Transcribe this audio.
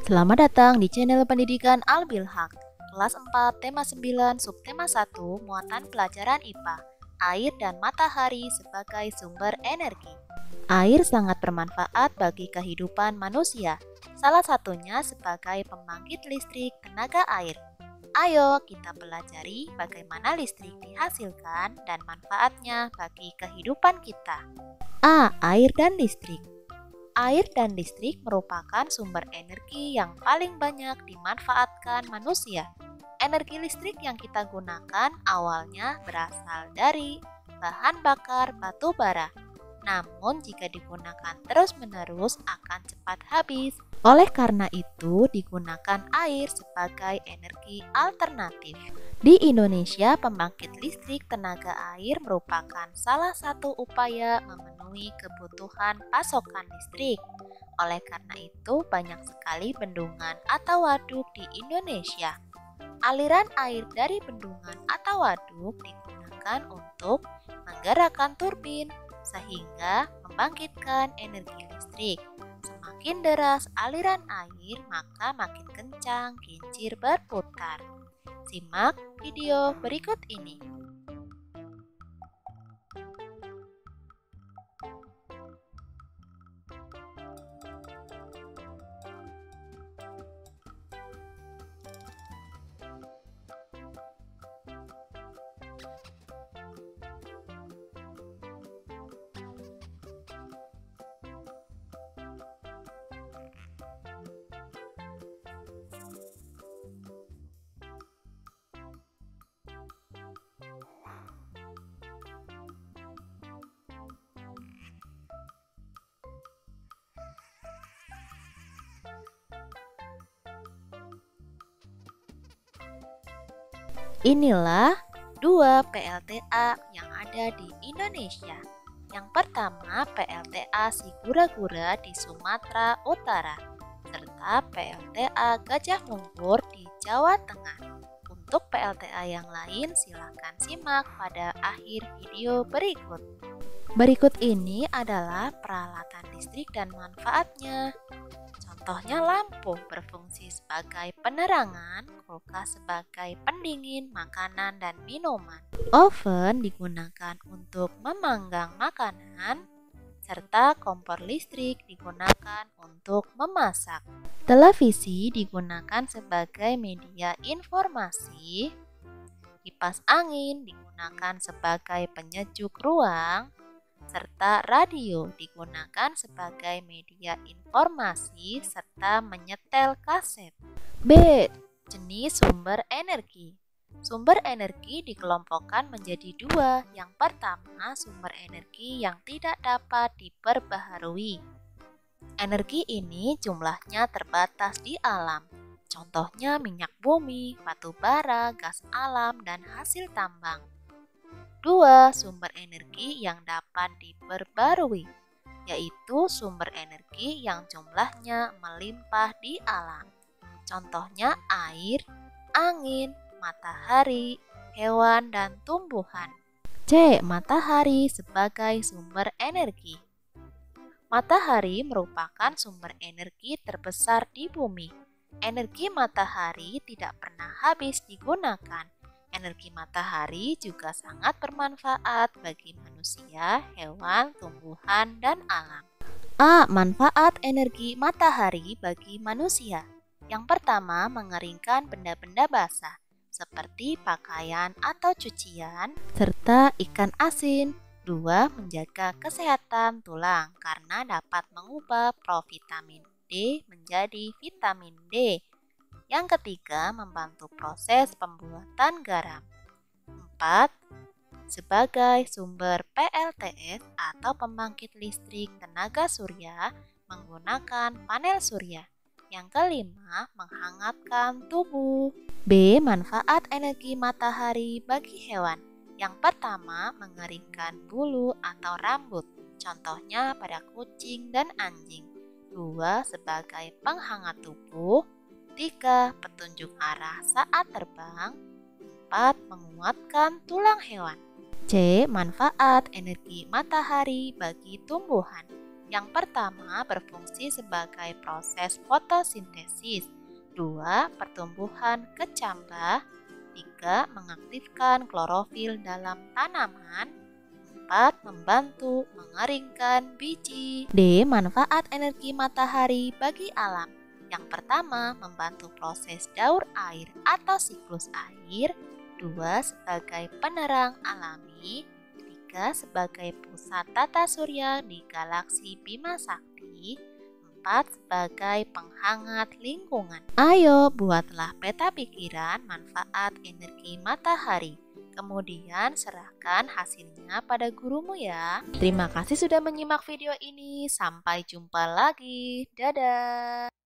Selamat datang di channel pendidikan Al-Bilhaq. Kelas 4, tema 9, subtema 1, muatan pelajaran IPA. Air dan matahari sebagai sumber energi. Air sangat bermanfaat bagi kehidupan manusia. Salah satunya sebagai pembangkit listrik tenaga air. Ayo kita pelajari bagaimana listrik dihasilkan dan manfaatnya bagi kehidupan kita. A. Air dan listrik. Air dan listrik merupakan sumber energi yang paling banyak dimanfaatkan manusia. Energi listrik yang kita gunakan awalnya berasal dari bahan bakar batu bara. Namun jika digunakan terus-menerus akan cepat habis. Oleh karena itu digunakan air sebagai energi alternatif. Di Indonesia, pembangkit listrik tenaga air merupakan salah satu upaya memenuhi kebutuhan pasokan listrik. Oleh karena itu, banyak sekali bendungan atau waduk di Indonesia. Aliran air dari bendungan atau waduk digunakan untuk menggerakkan turbin, sehingga membangkitkan energi listrik. Semakin deras aliran air, maka makin kencang kincir berputar. Simak video berikut ini. Inilah dua PLTA yang ada di Indonesia. Yang pertama PLTA Sigura-gura di Sumatera Utara, serta PLTA Gajah Mungkur di Jawa Tengah. Untuk PLTA yang lain silakan simak pada akhir video berikut. Berikut ini adalah peralatan listrik dan manfaatnya. Contohnya lampu berfungsi sebagai penerangan, kulkas sebagai pendingin makanan dan minuman. Oven digunakan untuk memanggang makanan, serta kompor listrik digunakan untuk memasak. Televisi digunakan sebagai media informasi. Kipas angin digunakan sebagai penyejuk ruang. Serta radio digunakan sebagai media informasi serta menyetel kaset. B. Jenis sumber energi. Sumber energi dikelompokkan menjadi dua. Yang pertama, sumber energi yang tidak dapat diperbaharui. Energi ini jumlahnya terbatas di alam. Contohnya minyak bumi, batu bara, gas alam, dan hasil tambang. 2. Sumber energi yang dapat diperbarui, yaitu sumber energi yang jumlahnya melimpah di alam. Contohnya air, angin, matahari, hewan, dan tumbuhan. C. Matahari sebagai sumber energi. Matahari merupakan sumber energi terbesar di bumi. Energi matahari tidak pernah habis digunakan. Energi matahari juga sangat bermanfaat bagi manusia, hewan, tumbuhan, dan alam. A. Manfaat energi matahari bagi manusia. Yang pertama, mengeringkan benda-benda basah, seperti pakaian atau cucian, serta ikan asin. 2. Menjaga kesehatan tulang, karena dapat mengubah provitamin D menjadi vitamin D. Yang ketiga, membantu proses pembuatan garam. 4. Sebagai sumber PLTS atau pembangkit listrik tenaga surya menggunakan panel surya. Yang kelima, menghangatkan tubuh. B. Manfaat energi matahari bagi hewan. Yang pertama, mengeringkan bulu atau rambut. Contohnya pada kucing dan anjing. 2. Sebagai penghangat tubuh. 3. Petunjuk arah saat terbang. 4. Menguatkan tulang hewan. C. Manfaat energi matahari bagi tumbuhan. Yang pertama berfungsi sebagai proses fotosintesis, 2. Pertumbuhan kecambah, 3. Mengaktifkan klorofil dalam tanaman, 4. Membantu mengeringkan biji. D. Manfaat energi matahari bagi alam. Yang pertama, membantu proses daur air atau siklus air, 2. Sebagai penerang alami, 3. Sebagai pusat tata surya di galaksi Bima Sakti, 4. Sebagai penghangat lingkungan. Ayo buatlah peta pikiran manfaat energi matahari. Kemudian serahkan hasilnya pada gurumu ya. Terima kasih sudah menyimak video ini. Sampai jumpa lagi. Dadah.